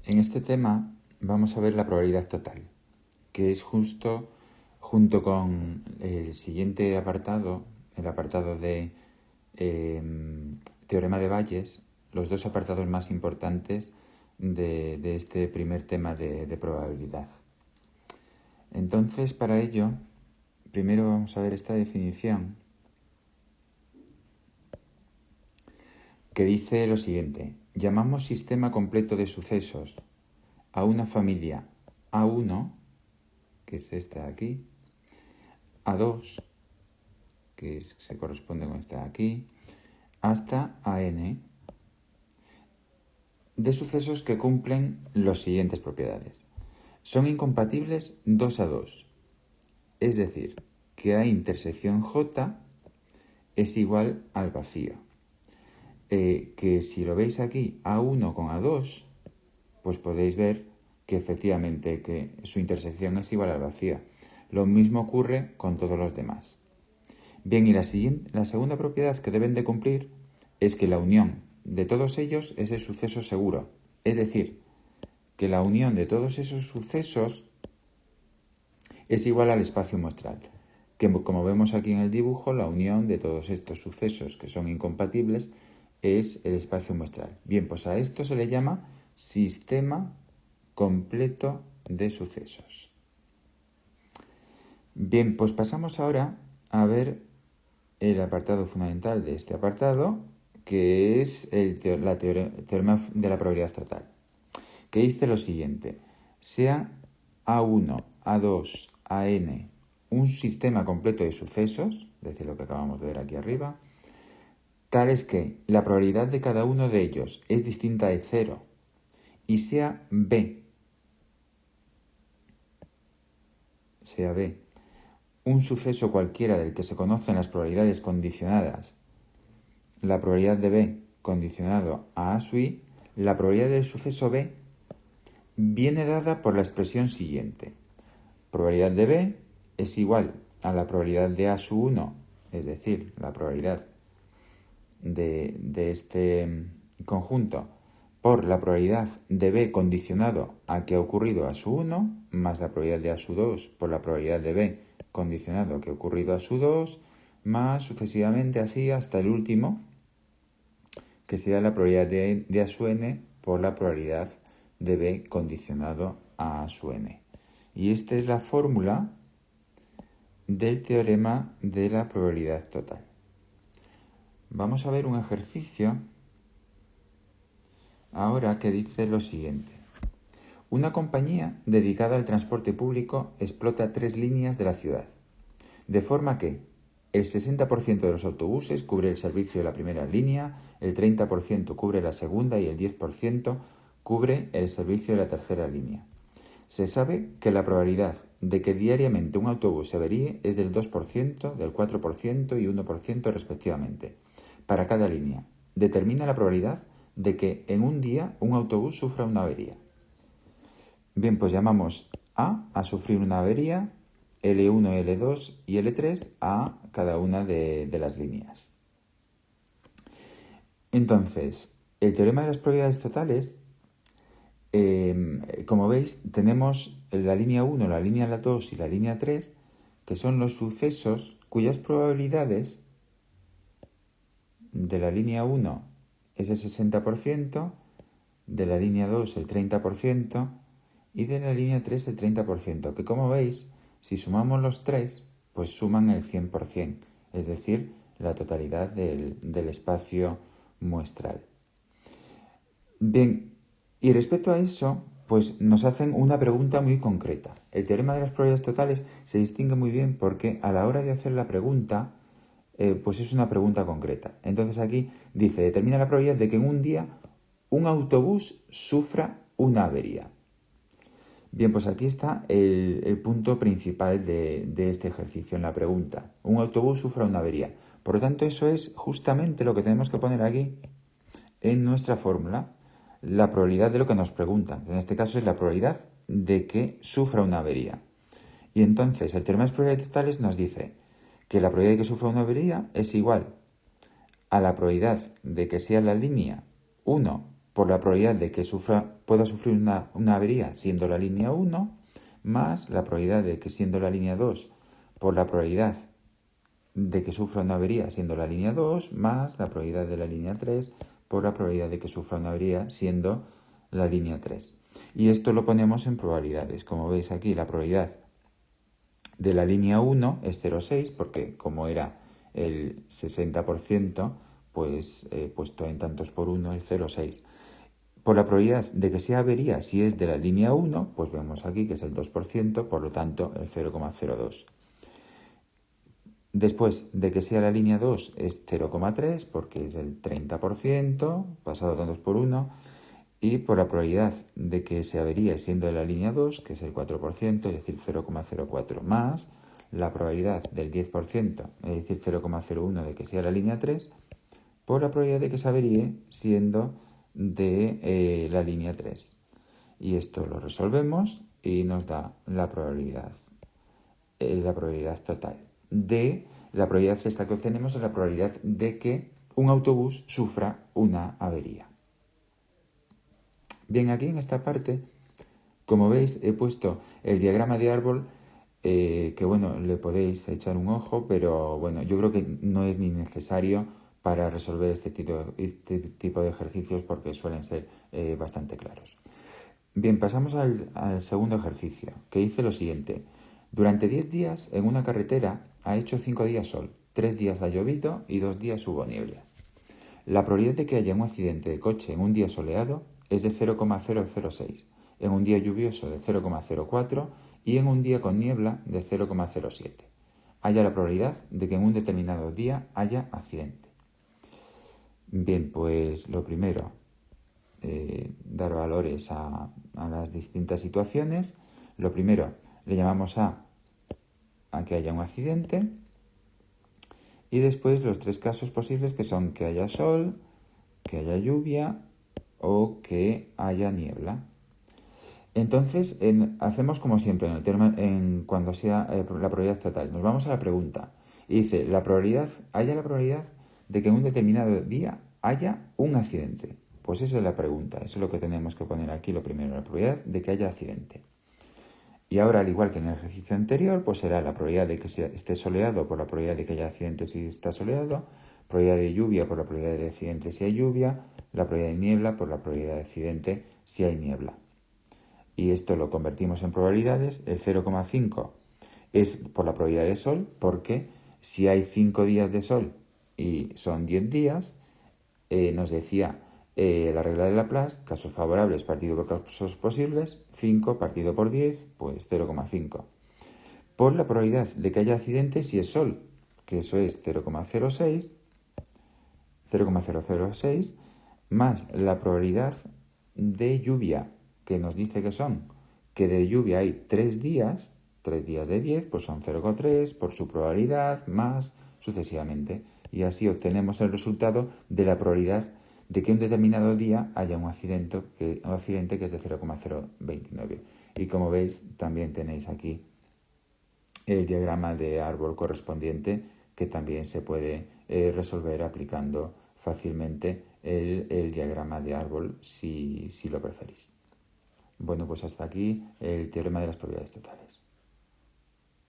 En este tema vamos a ver la probabilidad total, que es justo junto con el siguiente apartado, el apartado de teorema de Bayes, los dos apartados más importantes de este primer tema de probabilidad. Entonces, para ello, primero vamos a ver esta definición que dice lo siguiente: llamamos sistema completo de sucesos a una familia A1, que es esta de aquí, A2, que se corresponde con esta de aquí, hasta AN, de sucesos que cumplen las siguientes propiedades. Son incompatibles 2 a 2, es decir, que A intersección J es igual al vacío. Que si lo veis aquí, A1 con A2, pues podéis ver que efectivamente que su intersección es igual al vacío. Lo mismo ocurre con todos los demás. Bien, y la segunda propiedad que deben de cumplir es que la unión de todos ellos es el suceso seguro. Es decir, que la unión de todos esos sucesos es igual al espacio muestral. Que como vemos aquí en el dibujo, la unión de todos estos sucesos que son incompatibles es el espacio muestral. Bien, pues a esto se le llama sistema completo de sucesos. Bien, pues pasamos ahora a ver el apartado fundamental de este apartado, que es el teorema de la probabilidad total, que dice lo siguiente: sea A1, A2, AN un sistema completo de sucesos, es decir, lo que acabamos de ver aquí arriba, tal es que la probabilidad de cada uno de ellos es distinta de 0 y sea B, un suceso cualquiera del que se conocen las probabilidades condicionadas, la probabilidad de B condicionado a sub I, la probabilidad del suceso B viene dada por la expresión siguiente. Probabilidad de B es igual a la probabilidad de A sub 1, es decir, la probabilidad de este conjunto, por la probabilidad de B condicionado a que ha ocurrido A sub 1, más la probabilidad de A sub 2 por la probabilidad de B condicionado a que ha ocurrido A sub 2, más sucesivamente así hasta el último, que sería la probabilidad de A sub n por la probabilidad de B condicionado a A sub n. Y esta es la fórmula del teorema de la probabilidad total. Vamos a ver un ejercicio ahora que dice lo siguiente. Una compañía dedicada al transporte público explota 3 líneas de la ciudad, de forma que el 60% de los autobuses cubre el servicio de la primera línea, el 30% cubre la segunda y el 10% cubre el servicio de la tercera línea. Se sabe que la probabilidad de que diariamente un autobús se averíe es del 2%, del 4% y 1% respectivamente, para cada línea. Determina la probabilidad de que en un día un autobús sufra una avería. Bien, pues llamamos a sufrir una avería, L1, L2 y L3 a cada una de las líneas. Entonces, el teorema de las probabilidades totales, como veis, tenemos la línea 1, la línea 2 y la línea 3, que son los sucesos cuyas probabilidades de la línea 1 es el 60%, de la línea 2 el 30% y de la línea 3 el 30%, que como veis, si sumamos los tres, pues suman el 100%, es decir, la totalidad del espacio muestral. Bien, y respecto a eso, pues nos hacen una pregunta muy concreta. El teorema de las probabilidades totales se distingue muy bien porque a la hora de hacer la pregunta, pues es una pregunta concreta. Entonces aquí dice, determina la probabilidad de que en un día un autobús sufra una avería. Bien, pues aquí está el punto principal de este ejercicio en la pregunta. Un autobús sufra una avería. Por lo tanto, eso es justamente lo que tenemos que poner aquí en nuestra fórmula. La probabilidad de lo que nos preguntan. En este caso es la probabilidad de que sufra una avería. Y entonces el teorema de las probabilidades totales nos dice que la probabilidad de que sufra una avería es igual a la probabilidad de que sea la línea 1 por la probabilidad de que pueda sufrir una avería siendo la línea 1, más la probabilidad de que siendo la línea 2, por la probabilidad de que sufra una avería siendo la línea 2, más la probabilidad de la línea 3, por la probabilidad de que sufra una avería siendo la línea 3. Y esto lo ponemos en probabilidades. Como veis aquí, la probabilidad de la línea 1 es 0,6, porque como era el 60%, pues puesto en tantos por 1 es 0,6. Por la probabilidad de que sea avería si es de la línea 1, pues vemos aquí que es el 2%, por lo tanto el 0,02. Después de que sea la línea 2 es 0,3 porque es el 30%, pasado tantos por 1. Y por la probabilidad de que se averíe siendo de la línea 2, que es el 4%, es decir, 0,04, más la probabilidad del 10%, es decir, 0,01 de que sea la línea 3, por la probabilidad de que se averíe siendo de la línea 3. Y esto lo resolvemos y nos da la probabilidad total. La probabilidad esta que obtenemos es la probabilidad de que un autobús sufra una avería. Bien, aquí en esta parte, como veis, he puesto el diagrama de árbol, que bueno, le podéis echar un ojo, pero bueno, yo creo que no es ni necesario para resolver este tipo de ejercicios porque suelen ser bastante claros. Bien, pasamos al segundo ejercicio, que dice lo siguiente. Durante 10 días en una carretera ha hecho 5 días sol, 3 días ha llovido y 2 días hubo niebla. La probabilidad de que haya un accidente de coche en un día soleado es de 0,006, en un día lluvioso de 0,04 y en un día con niebla de 0,07. Haya la probabilidad de que en un determinado día haya accidente. Bien, pues lo primero, dar valores a las distintas situaciones. Lo primero, le llamamos a que haya un accidente. Y después los 3 casos posibles que son que haya sol, que haya lluvia o que haya niebla. Entonces, hacemos como siempre cuando sea la probabilidad total. Nos vamos a la pregunta y dice, haya la probabilidad de que en un determinado día haya un accidente. Pues esa es la pregunta, eso es lo que tenemos que poner aquí lo primero, la probabilidad de que haya accidente. Y ahora, al igual que en el ejercicio anterior, pues será la probabilidad de que esté soleado por la probabilidad de que haya accidente si está soleado, probabilidad de lluvia por la probabilidad de accidente si hay lluvia, la probabilidad de niebla por la probabilidad de accidente si hay niebla. Y esto lo convertimos en probabilidades. El 0,5 es por la probabilidad de sol, porque si hay 5 días de sol y son 10 días, nos decía la regla de Laplace, casos favorables partido por casos posibles, 5 partido por 10, pues 0,5. Por la probabilidad de que haya accidente si es sol, que eso es 0,006, más la probabilidad de lluvia, que nos dice que de lluvia hay 3 días de 10, pues son 0,3 por su probabilidad, más sucesivamente. Y así obtenemos el resultado de la probabilidad de que un determinado día haya un accidente que es de 0,029. Y como veis, también tenéis aquí el diagrama de árbol correspondiente, que también se puede resolver aplicando fácilmente el diagrama de árbol si lo preferís. Bueno, pues hasta aquí el teorema de las probabilidades totales.